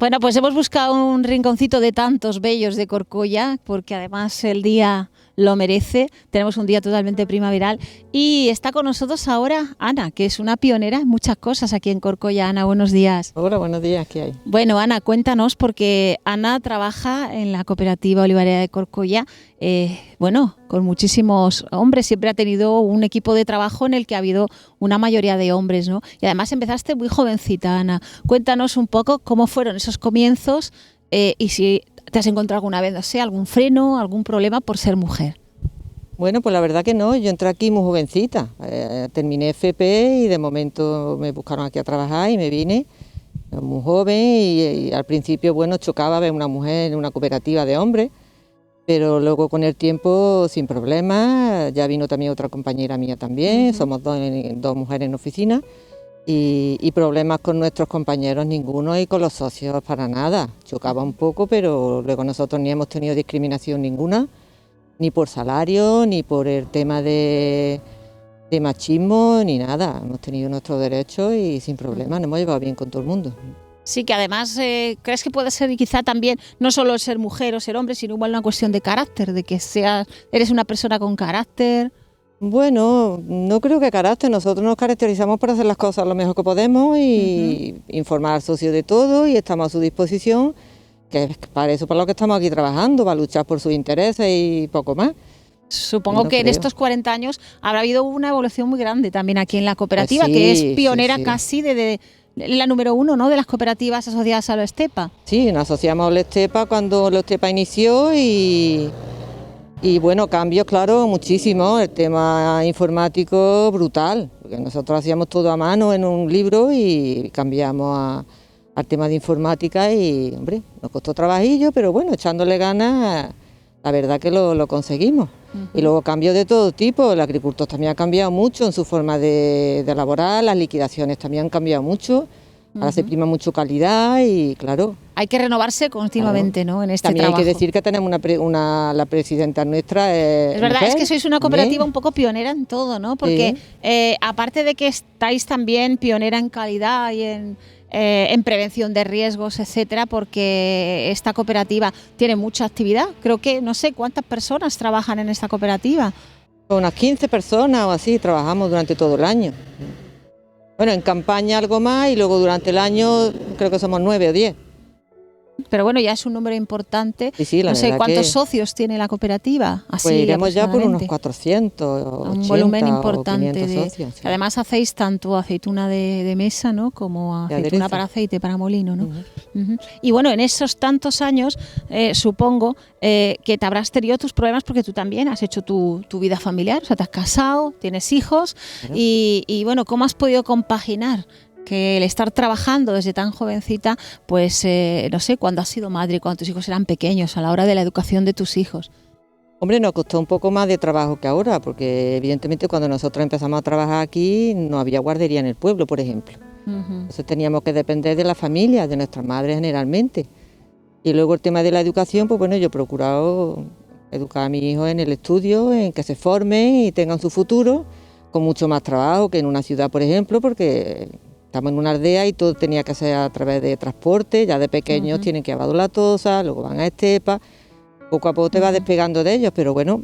Bueno, pues hemos buscado un rinconcito de tantos bellos de Corcolla, porque además el día lo merece. Tenemos un día totalmente primaveral y está con nosotros ahora Ana, que es una pionera en muchas cosas aquí en Corcolla. Ana, buenos días. Hola, buenos días, ¿qué hay? Bueno, Ana, cuéntanos, porque Ana trabaja en la cooperativa olivarera de Corcolla, con muchísimos hombres. Siempre ha tenido un equipo de trabajo en el que ha habido una mayoría de hombres, ¿no? Y además empezaste muy jovencita, Ana. Cuéntanos un poco cómo fueron esos comienzos y si te has encontrado alguna vez, no sé, algún freno, algún problema por ser mujer. Bueno, pues la verdad que no, yo entré aquí muy jovencita, terminé FP y de momento me buscaron aquí a trabajar y me vine muy joven y al principio, bueno, chocaba ver una mujer en una cooperativa de hombres, pero luego con el tiempo sin problemas, ya vino también otra compañera mía también, somos dos mujeres en oficina y problemas con nuestros compañeros ninguno y con los socios para nada, chocaba un poco, pero luego nosotros ni hemos tenido discriminación ninguna, ni por salario, ni por el tema de machismo, ni nada. Hemos tenido nuestros derechos y sin problemas, nos hemos llevado bien con todo el mundo. Sí, que además, ¿crees que puede ser quizá también no solo ser mujer o ser hombre, sino igual una cuestión de carácter, de que eres una persona con carácter? Bueno, no creo que carácter, nosotros nos caracterizamos por hacer las cosas lo mejor que podemos y informar al socio de todo y estamos a su disposición, que es para eso, para lo que estamos aquí trabajando, para luchar por sus intereses y poco más. Supongo que en estos 40 años habrá habido una evolución muy grande también aquí en la cooperativa, Sí, que es pionera sí. casi de la número 1, ¿no?, de las cooperativas asociadas a la Estepa. Sí, nos asociamos a la Estepa cuando la Estepa inició y bueno, cambios, claro, muchísimo. El tema informático brutal, porque nosotros hacíamos todo a mano en un libro y cambiamos al tema de informática y, hombre, nos costó trabajillo, pero bueno, echándole ganas, la verdad que lo conseguimos. Y luego cambios de todo tipo, el agricultor también ha cambiado mucho en su forma de elaborar, las liquidaciones también han cambiado mucho, ahora se prima mucho calidad y claro. Hay que renovarse continuamente, claro, ¿no?, en este también trabajo. Hay que decir que tenemos la presidenta nuestra es verdad, mujer, es que sois una cooperativa también. un poco pionera en todo, ¿no? Porque aparte de que estáis también pionera en calidad y en prevención de riesgos, etcétera, porque esta cooperativa tiene mucha actividad. Creo que no sé cuántas personas trabajan en esta cooperativa. Unas 15 personas o así trabajamos durante todo el año. Bueno, en campaña algo más y luego durante el año creo que somos 9 o 10. Pero bueno, ya es un número importante. Sí, no sé cuántos socios tiene la cooperativa. Así, pues iremos ya por unos 400, un volumen importante. 500 socios, sí. Además hacéis tanto aceituna de mesa, ¿no?, como aceituna para aceite, para molino, ¿no? Y bueno, en esos tantos años, supongo que te habrás tenido tus problemas porque tú también has hecho tu vida familiar, o sea, te has casado, tienes hijos, claro. Y bueno, ¿cómo has podido compaginar que el estar trabajando desde tan jovencita, pues no sé, cuando has sido madre, cuando tus hijos eran pequeños, a la hora de la educación de tus hijos? Hombre, nos costó un poco más de trabajo que ahora, porque evidentemente cuando nosotros empezamos a trabajar aquí no había guardería en el pueblo, por ejemplo. Entonces teníamos que depender de la familia, de nuestras madres generalmente. Y luego el tema de la educación, pues bueno, yo he procurado educar a mis hijos en el estudio, en que se formen y tengan su futuro, con mucho más trabajo que en una ciudad, por ejemplo, porque estamos en una aldea y todo tenía que ser a través de transporte, ya de pequeños tienen que ir a Badolatosa, luego van a Estepa, poco a poco te vas despegando de ellos, pero bueno,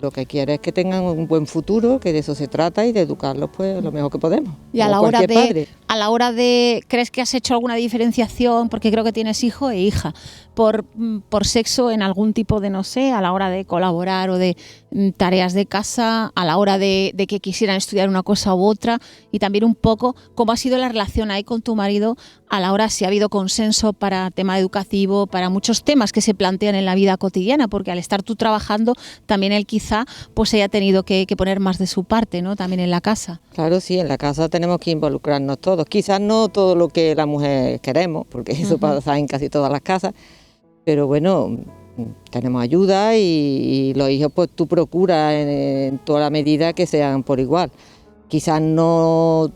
lo que quieres es que tengan un buen futuro, que de eso se trata y de educarlos pues lo mejor que podemos. Y a la hora de, ¿crees que has hecho alguna diferenciación, porque creo que tienes hijo e hija, por sexo en algún tipo de, no sé, a la hora de colaborar o de tareas de casa, a la hora de que quisieran estudiar una cosa u otra, y también un poco cómo ha sido la relación ahí con tu marido a la hora si ha habido consenso para tema educativo, para muchos temas que se plantean en la vida cotidiana, porque al estar tú trabajando también él quizá pues haya tenido que poner más de su parte, ¿no?, también en la casa. Claro, sí, en la casa tenemos que involucrarnos todos, quizás no todo lo que la mujer queremos, porque eso pasa en casi todas las casas, pero bueno, tenemos ayuda y los hijos pues tú procuras en toda la medida que sean por igual. Quizás no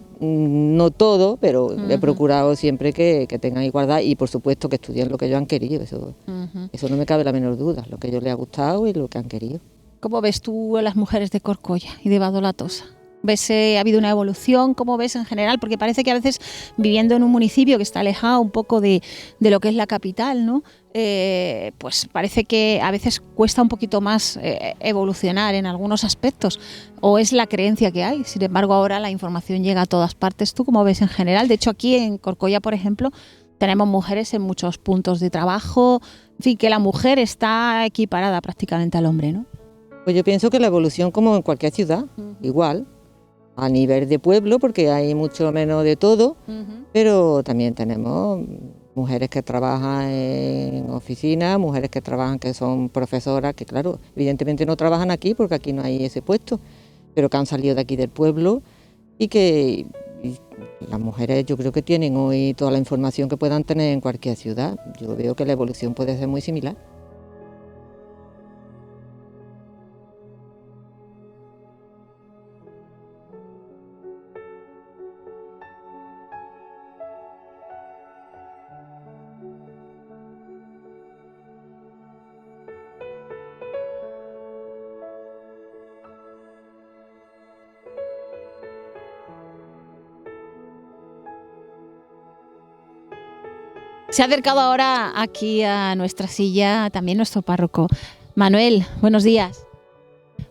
todo, pero he procurado siempre que tengan igualdad y por supuesto que estudien lo que ellos han querido, eso no me cabe la menor duda, lo que a ellos les ha gustado y lo que han querido. ¿Cómo ves tú a las mujeres de Corcolla y de Badolatosa? ¿Ves, ha habido una evolución? ¿Cómo ves en general? Porque parece que a veces, viviendo en un municipio que está alejado un poco de lo que es la capital, ¿no? Pues parece que a veces cuesta un poquito más evolucionar en algunos aspectos, o es la creencia que hay. Sin embargo, ahora la información llega a todas partes. ¿Tú cómo ves en general? De hecho, aquí en Corcoya, por ejemplo, tenemos mujeres en muchos puntos de trabajo, en fin, que la mujer está equiparada prácticamente al hombre, ¿no? Pues yo pienso que la evolución, como en cualquier ciudad, igual, a nivel de pueblo, porque hay mucho menos de todo, pero también tenemos mujeres que trabajan en oficinas, mujeres que trabajan, que son profesoras, que claro, evidentemente no trabajan aquí porque aquí no hay ese puesto, pero que han salido de aquí del pueblo y que las mujeres yo creo que tienen hoy toda la información que puedan tener en cualquier ciudad. Yo veo que la evolución puede ser muy similar. Se ha acercado ahora aquí a nuestra silla también nuestro párroco. Manuel, buenos días.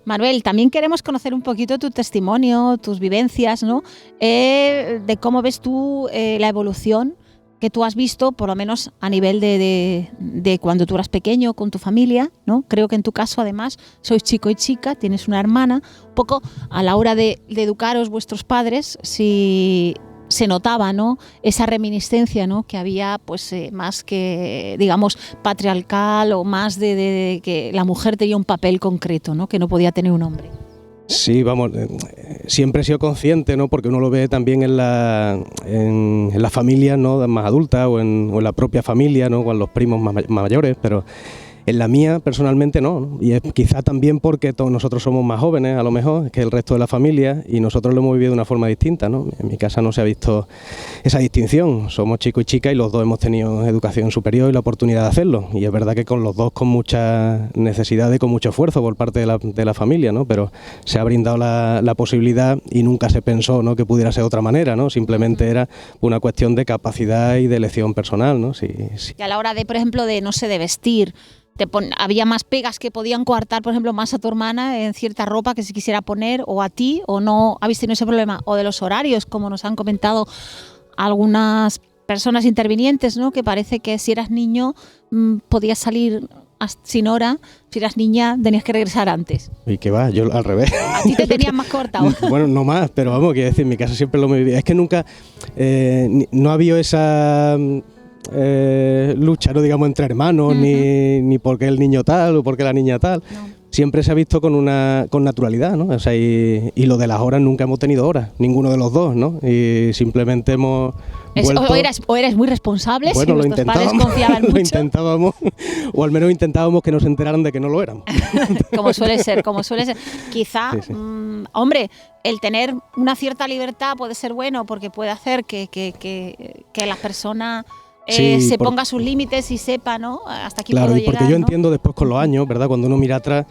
Manuel, también queremos conocer un poquito tu testimonio, tus vivencias, ¿no? De cómo ves tú la evolución que tú has visto, por lo menos a nivel de cuando tú eras pequeño con tu familia, ¿no? Creo que en tu caso, además, sois chico y chica, tienes una hermana. Un poco a la hora de educaros vuestros padres, si se notaba, ¿no?, esa reminiscencia, ¿no?, que había, pues más que, digamos, patriarcal, o más de que la mujer tenía un papel concreto, ¿no?, que no podía tener un hombre. Sí, vamos, siempre he sido consciente, ¿no?, porque uno lo ve también en la familia, ¿no?, más adulta, o en la propia familia, ¿no?, con los primos más mayores, pero en la mía personalmente no, y es quizá también porque todos nosotros somos más jóvenes, a lo mejor, que el resto de la familia, y nosotros lo hemos vivido de una forma distinta, ¿no? En mi casa no se ha visto esa distinción, somos chico y chica y los dos hemos tenido educación superior y la oportunidad de hacerlo, y es verdad que con los dos con mucha necesidad y con mucho esfuerzo por parte de la familia, ¿no? Pero se ha brindado la posibilidad y nunca se pensó, ¿no?, que pudiera ser de otra manera, ¿no? Simplemente era una cuestión de capacidad y de elección personal, ¿no? Sí. Y a la hora de, por ejemplo, de, no sé, de vestir, había más pegas que podían coartar, por ejemplo, más a tu hermana en cierta ropa que se quisiera poner, o a ti, o no habéis tenido ese problema, o de los horarios, como nos han comentado algunas personas intervinientes, ¿no?, que parece que si eras niño podías salir sin hora, si eras niña tenías que regresar antes. Y que va, yo al revés. A ti te tenían más cortado. Bueno, no más, pero vamos, quiero decir, en mi casa siempre lo me vivía. Es que nunca, no ha habido esa lucha, no digamos, entre hermanos, ni porque el niño tal o porque la niña tal. No. Siempre se ha visto con naturalidad, ¿no? O sea, y lo de las horas, nunca hemos tenido horas, ninguno de los dos, ¿no? Y simplemente hemos vuelto... O eres muy responsable, bueno, si nuestros padres confiaban mucho. Lo intentábamos, o al menos intentábamos que no se enteraran de que no lo éramos. Como suele ser. Quizá, sí. Hombre, el tener una cierta libertad puede ser bueno, porque puede hacer que la persona... se ponga sus límites y sepa, ¿no?, hasta aquí puedo llegar. Claro, y porque yo entiendo después con los años, ¿verdad?, cuando uno mira atrás,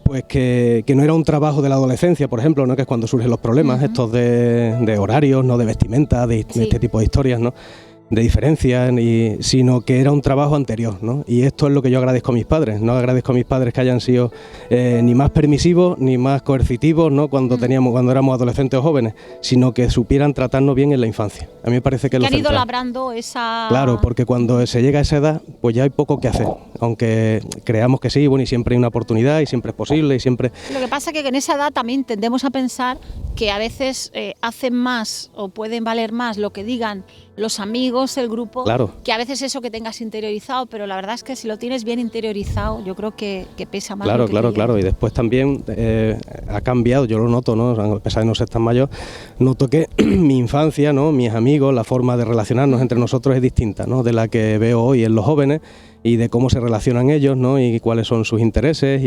pues que no era un trabajo de la adolescencia, por ejemplo, ¿no?, que es cuando surgen los problemas estos de horarios, ¿no?, de vestimenta, de este tipo de historias, ¿no?, de diferencias, sino que era un trabajo anterior, ¿no? Y esto es lo que yo agradezco a mis padres. No agradezco a mis padres que hayan sido ni más permisivos ni más coercitivos, ¿no?, cuando éramos adolescentes o jóvenes, sino que supieran tratarnos bien en la infancia. A mí me parece que han ido labrando esa... Claro, porque cuando se llega a esa edad, pues ya hay poco que hacer, aunque creamos que sí, bueno, y siempre hay una oportunidad y siempre es posible y siempre... Lo que pasa es que en esa edad también tendemos a pensar que a veces hacen más o pueden valer más lo que digan los amigos, el grupo, claro, que a veces eso que tengas interiorizado, pero la verdad es que si lo tienes bien interiorizado, yo creo que pesa más. Claro, y después también ha cambiado, yo lo noto, ¿no?, a pesar de no ser tan mayor, noto que mi infancia, ¿no?, mis amigos, la forma de relacionarnos entre nosotros es distinta, ¿no?, de la que veo hoy en los jóvenes, y de cómo se relacionan ellos, ¿no?, y cuáles son sus intereses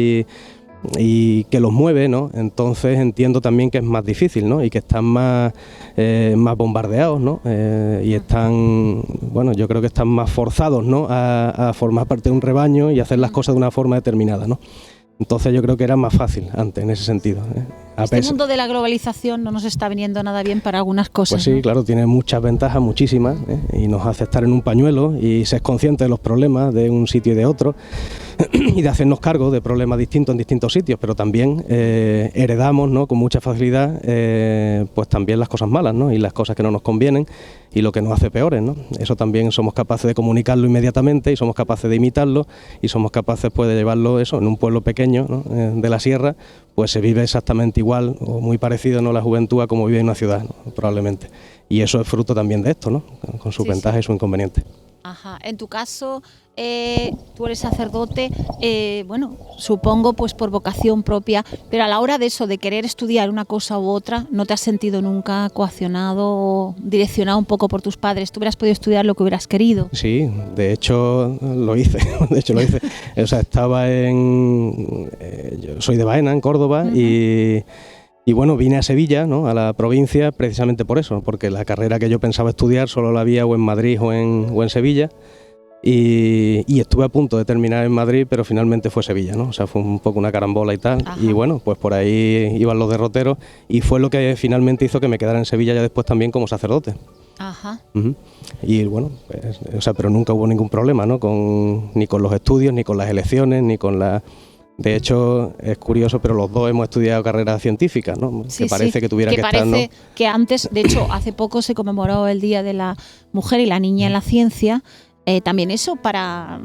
y que los mueve, ¿no? Entonces entiendo también que es más difícil, ¿no?, y que están más bombardeados, ¿no? Y están, bueno, yo creo que están más forzados, ¿no?, a formar parte de un rebaño y hacer las cosas de una forma determinada, ¿no? Entonces yo creo que era más fácil antes en ese sentido, ¿eh? Este mundo de la globalización no nos está viniendo nada bien para algunas cosas. Pues sí, ¿no? claro, tiene muchas ventajas, muchísimas, y nos hace estar en un pañuelo y ser conscientes de los problemas de un sitio y de otro y de hacernos cargo de problemas distintos en distintos sitios, pero también heredamos, ¿no?, con mucha facilidad pues también las cosas malas, ¿no?, y las cosas que no nos convienen y lo que nos hace peores, ¿no? Eso también somos capaces de comunicarlo inmediatamente y somos capaces de imitarlo y somos capaces pues de llevarlo eso en un pueblo pequeño, ¿no?, de la sierra, pues se vive exactamente igual o muy parecido, ¿no?, la juventud a como vive en una ciudad, ¿no?, probablemente. Y eso es fruto también de esto, ¿no?, con sus ventajas y sus inconvenientes. Ajá. En tu caso, tú eres sacerdote, bueno, supongo pues por vocación propia, pero a la hora de eso, de querer estudiar una cosa u otra, ¿no te has sentido nunca coaccionado o direccionado un poco por tus padres? ¿Tú hubieras podido estudiar lo que hubieras querido? Sí, de hecho lo hice, O sea, estaba yo soy de Baena, en Córdoba, y bueno, vine a Sevilla, ¿no?, a la provincia, precisamente por eso, porque la carrera que yo pensaba estudiar solo la había o en Madrid o en Sevilla, y estuve a punto de terminar en Madrid, pero finalmente fue Sevilla, ¿no? O sea, fue un poco una carambola y tal. Ajá. Y bueno, pues por ahí iban los derroteros y fue lo que finalmente hizo que me quedara en Sevilla ya después también como sacerdote. Ajá. Y bueno, pues, o sea, pero nunca hubo ningún problema, ¿no?, ni con los estudios, ni con las elecciones, ni con la... De hecho, es curioso, pero los dos hemos estudiado carreras científicas, ¿no? Sí, que parece que tuviera que estar, ¿no? Parece que antes, de hecho, hace poco se conmemoró el Día de la Mujer y la Niña en la Ciencia. También eso para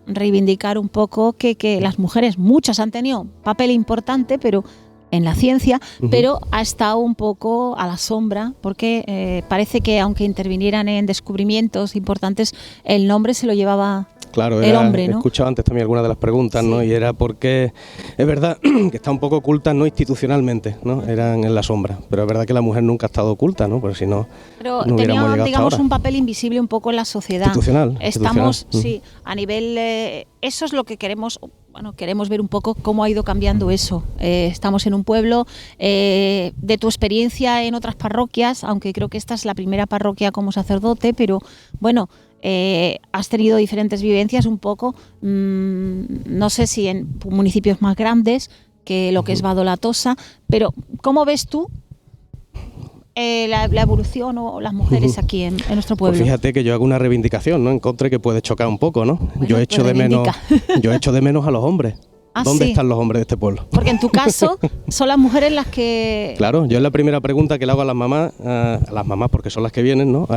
reivindicar un poco que las mujeres, muchas han tenido un papel importante, pero en la ciencia, pero ha estado un poco a la sombra, porque parece que aunque intervinieran en descubrimientos importantes, el nombre se lo llevaba... Claro, el hombre, ¿no? He escuchado antes también algunas de las preguntas, ¿no? Y era porque es verdad que está un poco oculta, no institucionalmente, ¿no? Eran en la sombra, pero es verdad que la mujer nunca ha estado oculta, ¿no? Porque si no, pero no hubiéramos llegado digamos, hasta ahora. Un papel invisible un poco en la sociedad. Estamos, sí, a nivel... eso es lo que queremos... Bueno, queremos ver un poco cómo ha ido cambiando eso. Estamos en un pueblo, de tu experiencia en otras parroquias, aunque creo que esta es la primera parroquia como sacerdote, pero bueno, has tenido diferentes vivencias un poco, no sé si en municipios más grandes que lo que es Vado La Tosa, pero ¿cómo ves tú la evolución o las mujeres aquí en nuestro pueblo? Pues fíjate que yo hago una reivindicación, ¿no?, encontré que puede chocar un poco, ¿no? Bueno, yo echo de menos a los hombres. ¿Dónde están los hombres de este pueblo? Porque en tu caso son las mujeres las que... Claro, yo es la primera pregunta que le hago a las mamás porque son las que vienen, ¿no?,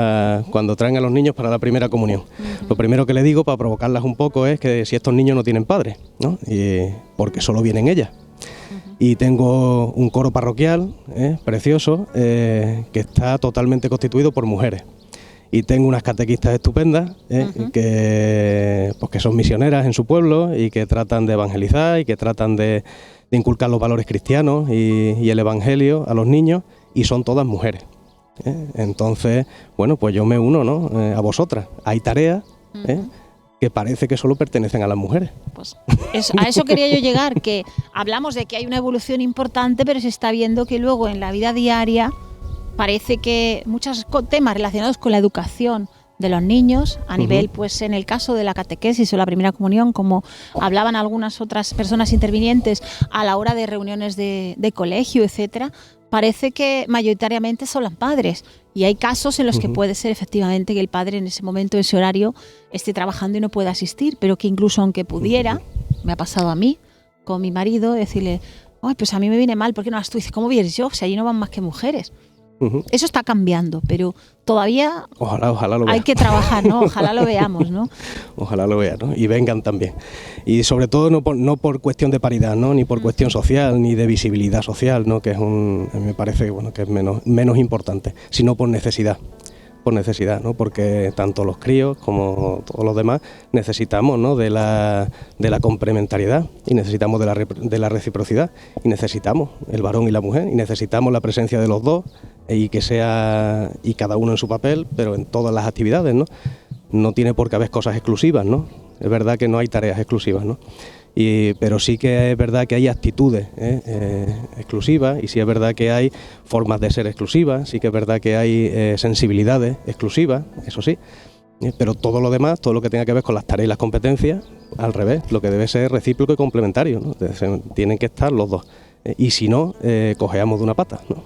cuando traen a los niños para la primera comunión. Lo primero que le digo para provocarlas un poco es que si estos niños no tienen padres, ¿no?, porque solo vienen ellas. Y tengo un coro parroquial precioso que está totalmente constituido por mujeres. Y tengo unas catequistas estupendas que son misioneras en su pueblo y que tratan de evangelizar y que tratan de inculcar los valores cristianos y el evangelio a los niños, y son todas mujeres. Entonces, bueno, pues yo me uno, ¿no?, a vosotras. Hay tareas que parece que solo pertenecen a las mujeres. Pues a eso quería yo llegar, que hablamos de que hay una evolución importante, pero se está viendo que luego en la vida diaria parece que muchos temas relacionados con la educación de los niños, a nivel, pues en el caso de la catequesis o la primera comunión, como hablaban algunas otras personas intervinientes a la hora de reuniones de colegio, etcétera, parece que mayoritariamente son los padres. Y hay casos en los que puede ser efectivamente que el padre en ese momento, ese horario, esté trabajando y no pueda asistir, pero que incluso aunque pudiera, me ha pasado a mí, con mi marido, decirle, ay, pues a mí me viene mal, ¿por qué no vas tú? Dice, ¿cómo vienes yo? O sea, allí no van más que mujeres. Eso está cambiando, pero todavía ojalá lo hay que trabajar, ¿no? Ojalá lo veamos, ¿no? Ojalá lo vean, ¿no? Y vengan también. Y sobre todo no por cuestión de paridad, ¿no?, ni por cuestión social, ni de visibilidad social, ¿no?, que me parece, bueno, que es menos importante, sino por necesidad, ¿no?, porque tanto los críos como todos los demás necesitamos, ¿no?, de la complementariedad, y necesitamos de la reciprocidad, y necesitamos el varón y la mujer, y necesitamos la presencia de los dos, y cada uno en su papel, pero en todas las actividades, ¿no? No tiene por qué haber cosas exclusivas, ¿no? Es verdad que no hay tareas exclusivas, ¿no? Pero sí que es verdad que hay actitudes exclusivas, y sí es verdad que hay formas de ser exclusivas, sí que es verdad que hay sensibilidades exclusivas, eso sí, pero todo lo demás, todo lo que tenga que ver con las tareas y las competencias, al revés, lo que debe ser recíproco y complementario, ¿no? Tienen que estar los dos. y si no, cojeamos de una pata, ¿no?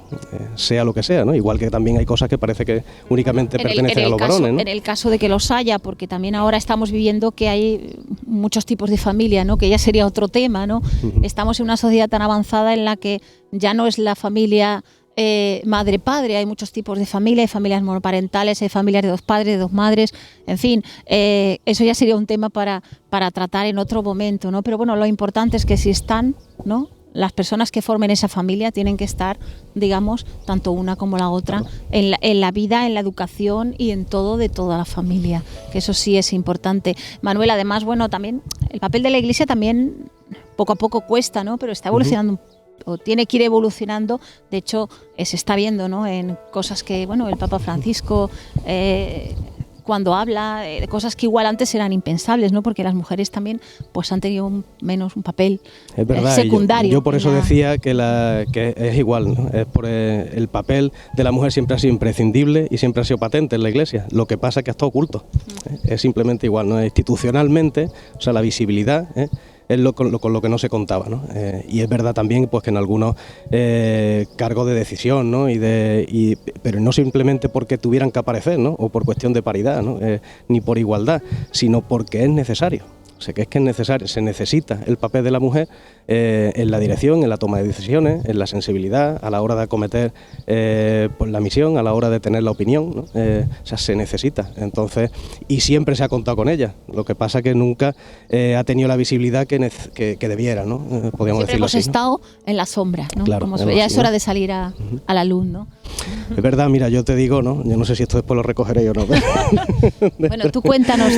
Sea lo que sea, ¿no? Igual que también hay cosas que parece que únicamente pertenecen a los varones, ¿no? En el caso de que los haya, porque también ahora estamos viviendo que hay muchos tipos de familia, ¿no? Que ya sería otro tema, ¿no? Estamos en una sociedad tan avanzada en la que ya no es la familia madre-padre, hay muchos tipos de familia, hay familias monoparentales, hay familias de 2 padres, de 2 madres, en fin, eso ya sería un tema para tratar en otro momento, ¿no? Pero bueno, lo importante es que si están, ¿no?, las personas que formen esa familia tienen que estar, digamos, tanto una como la otra, en la vida, en la educación y en todo de toda la familia, que eso sí es importante. Manuel, además, bueno, también el papel de la Iglesia también poco a poco cuesta, ¿no? Pero está evolucionando o tiene que ir evolucionando. De hecho, se está viendo, ¿no?, en cosas que, bueno, el Papa Francisco cuando habla de cosas que igual antes eran impensables, ¿no? Porque las mujeres también pues han tenido menos un papel secundario. Yo por eso decía que es igual, ¿no? Es por el papel de la mujer siempre ha sido imprescindible y siempre ha sido patente en la Iglesia. Lo que pasa es que ha estado oculto. Es simplemente igual, ¿no? Institucionalmente, o sea, la visibilidad, es con lo que no se contaba, ¿no? Y es verdad también pues que en algunos cargos de decisión, ¿no? Pero no simplemente porque tuvieran que aparecer, ¿no?, o por cuestión de paridad, ¿no?, ni por igualdad, sino porque es necesario. O sea, que es necesario, se necesita el papel de la mujer en la dirección, en la toma de decisiones, en la sensibilidad, a la hora de acometer pues la misión, a la hora de tener la opinión, ¿no? O sea, se necesita. Entonces, y siempre se ha contado con ella. Lo que pasa es que nunca ha tenido la visibilidad que debiera, ¿no? Podríamos decirlo así, hemos estado en la sombra, ¿no? Claro, ya es hora de salir a la luz, ¿no? Es verdad, mira, yo te digo, ¿no? Yo no sé si esto después lo recogeré o no. Bueno, tú cuéntanos.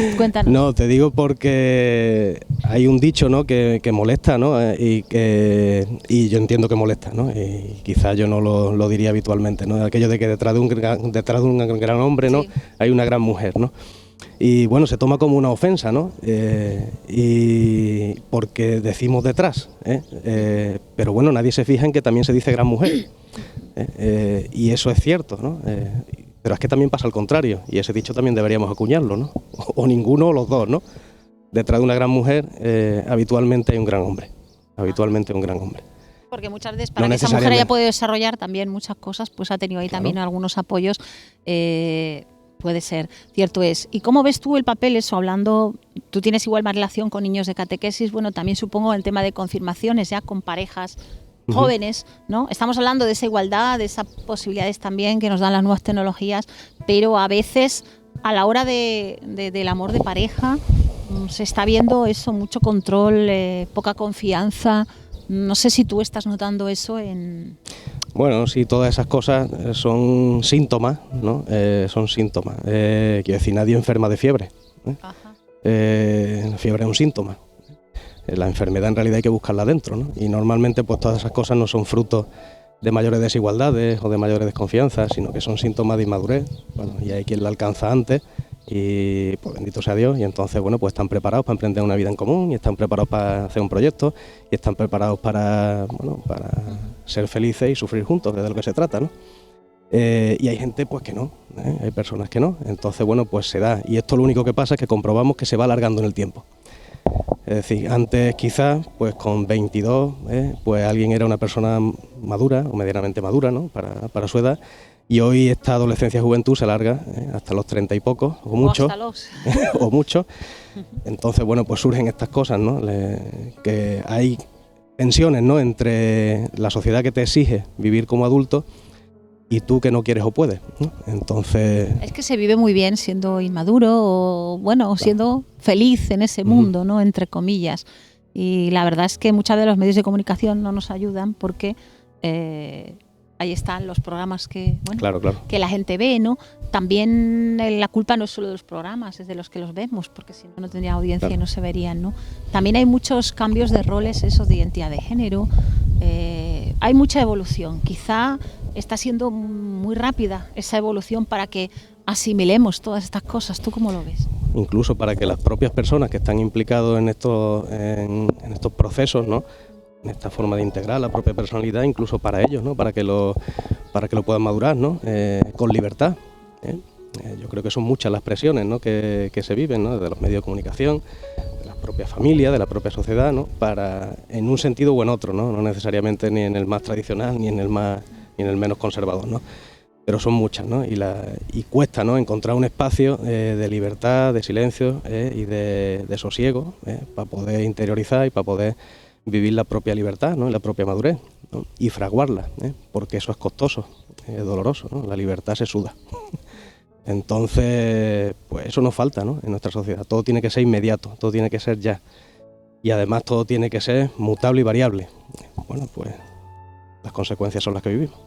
No, te digo porque hay un dicho, ¿no?, que molesta, ¿no? Y yo entiendo que molesta, ¿no? Y quizás yo no lo diría habitualmente, ¿no? Aquello de que detrás de un gran hombre, ¿no?, sí, hay una gran mujer, ¿no? Y bueno, se toma como una ofensa, ¿no? Y porque decimos detrás, pero bueno, nadie se fija en que también se dice gran mujer, y eso es cierto, ¿no? Pero es que también pasa al contrario, y ese dicho también deberíamos acuñarlo, ¿no? O ninguno o los dos, ¿no? Detrás de una gran mujer habitualmente hay un gran hombre, Porque muchas veces para que esa mujer haya podido desarrollar también muchas cosas, pues ha tenido ahí también algunos apoyos, puede ser, cierto es. ¿Y cómo ves tú el papel, eso, hablando, tú tienes igual más relación con niños de catequesis, bueno, también supongo el tema de confirmaciones ya con parejas jóvenes, ¿no? Estamos hablando de esa igualdad, de esas posibilidades también que nos dan las nuevas tecnologías, pero a veces a la hora del amor de pareja se está viendo eso, mucho control, poca confianza. No sé si tú estás notando eso en... Bueno, sí, todas esas cosas son síntomas, ¿no? Son síntomas. Quiero decir, nadie enferma de fiebre. La fiebre es un síntoma. La enfermedad en realidad hay que buscarla dentro, ¿no? Y normalmente pues todas esas cosas no son frutos de mayores desigualdades o de mayores desconfianzas, sino que son síntomas de inmadurez. Bueno, y hay quien la alcanza antes y pues bendito sea Dios, y entonces bueno, pues están preparados para emprender una vida en común, y están preparados para hacer un proyecto, y están preparados para ser felices y sufrir juntos, que es de lo que se trata, ¿no? Y hay gente pues que no, hay personas que no, entonces bueno, pues se da, y esto lo único que pasa es que comprobamos que se va alargando en el tiempo. Es decir, antes quizás, pues con 22, pues alguien era una persona madura o medianamente madura, ¿no?, para su edad, y hoy esta adolescencia y juventud se alarga hasta los 30 y pocos, o mucho, o mucho. Entonces, bueno, pues surgen estas cosas, ¿no? Que hay tensiones, ¿no?, entre la sociedad que te exige vivir como adulto y tú que no quieres o puedes, ¿no? Entonces... Es que se vive muy bien siendo inmaduro o, bueno, siendo feliz en ese mundo, ¿no?, entre comillas. Y la verdad es que muchos de los medios de comunicación no nos ayudan porque ahí están los programas que, bueno, claro. que la gente ve, ¿no? También la culpa no es solo de los programas, es de los que los vemos, porque si no, no tendría audiencia y no se verían, ¿no? También hay muchos cambios de roles, esos de identidad de género. Hay mucha evolución. Quizá está siendo muy rápida esa evolución para que asimilemos todas estas cosas. ¿Tú cómo lo ves? Incluso para que las propias personas que están implicados en estos procesos, ¿no?, en esta forma de integrar la propia personalidad, incluso para ellos, ¿no?, para que lo puedan madurar, ¿no?, con libertad. Yo creo que son muchas las presiones, ¿no?, que se viven, ¿no?, desde los medios de comunicación, de las propia familia, de la propia sociedad, ¿no? Para, en un sentido u en otro, ¿no? No necesariamente ni en el más tradicional ni en el menos conservador, ¿no? Pero son muchas, ¿no? Y cuesta, ¿no?, encontrar un espacio de libertad, de silencio y de sosiego para poder interiorizar y para poder vivir la propia libertad, ¿no?, y la propia madurez, ¿no? Y fraguarla, porque eso es costoso, es doloroso, ¿no? La libertad se suda. Entonces, pues eso nos falta, ¿no?, en nuestra sociedad. Todo tiene que ser inmediato, todo tiene que ser ya. Y además todo tiene que ser mutable y variable. Bueno, pues las consecuencias son las que vivimos.